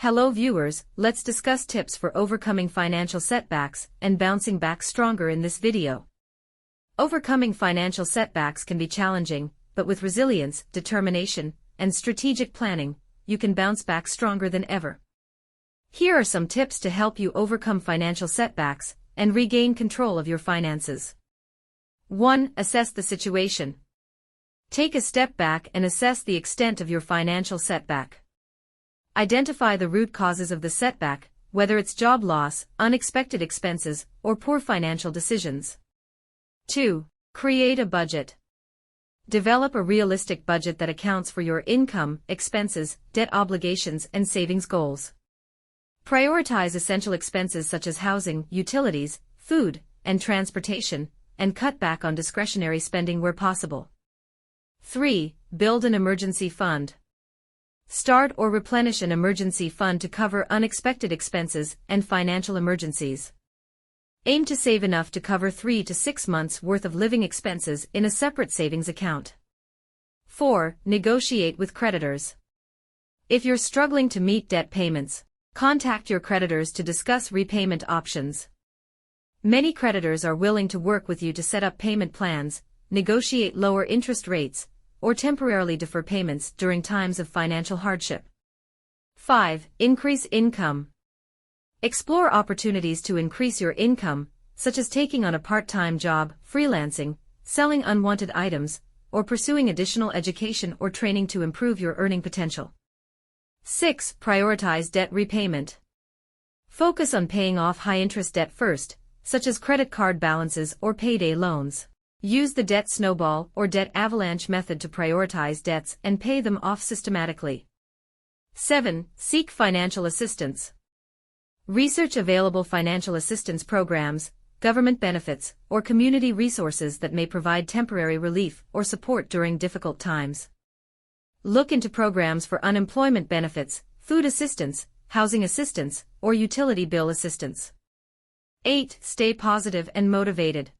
Hello viewers, let's discuss tips for overcoming financial setbacks and bouncing back stronger in this video. Overcoming financial setbacks can be challenging, but with resilience, determination, and strategic planning, you can bounce back stronger than ever. Here are some tips to help you overcome financial setbacks and regain control of your finances. 1. Assess the situation. Take a step back and assess the extent of your financial setback. Identify the root causes of the setback, whether it's job loss, unexpected expenses, or poor financial decisions. 2. Create a budget. Develop a realistic budget that accounts for your income, expenses, debt obligations, and savings goals. Prioritize essential expenses such as housing, utilities, food, and transportation, and cut back on discretionary spending where possible. 3. Build an emergency fund. Start or replenish an emergency fund to cover unexpected expenses and financial emergencies. Aim to save enough to cover 3 to 6 months' worth of living expenses in a separate savings account. 4. Negotiate with creditors. If you're struggling to meet debt payments, contact your creditors to discuss repayment options. Many creditors are willing to work with you to set up payment plans, negotiate lower interest rates, or temporarily defer payments during times of financial hardship. 5. Increase income. Explore opportunities to increase your income, such as taking on a part-time job, freelancing, selling unwanted items, or pursuing additional education or training to improve your earning potential. 6. Prioritize debt repayment. Focus on paying off high-interest debt first, such as credit card balances or payday loans. Use the debt snowball or debt avalanche method to prioritize debts and pay them off systematically. 7. Seek financial assistance. Research available financial assistance programs, government benefits, or community resources that may provide temporary relief or support during difficult times. Look into programs for unemployment benefits, food assistance, housing assistance, or utility bill assistance. 8. Stay positive and motivated.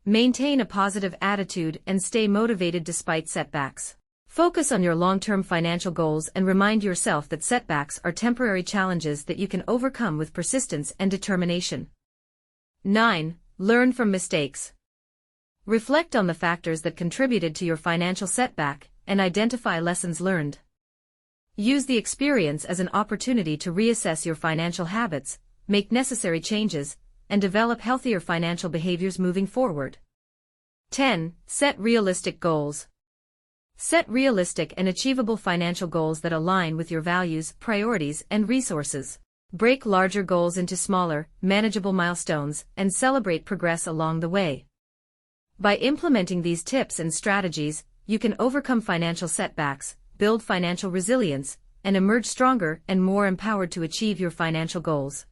Maintain a positive attitude and stay motivated despite setbacks. Focus on your long-term financial goals and remind yourself that setbacks are temporary challenges that you can overcome with persistence and determination. 9. Learn from mistakes. Reflect on the factors that contributed to your financial setback and identify lessons learned. Use the experience as an opportunity to reassess your financial habits, make necessary changes, and develop healthier financial behaviors moving forward. 10. Set realistic goals. Set realistic and achievable financial goals that align with your values, priorities, and resources. Break larger goals into smaller, manageable milestones, and celebrate progress along the way. By implementing these tips and strategies, you can overcome financial setbacks, build financial resilience, and emerge stronger and more empowered to achieve your financial goals.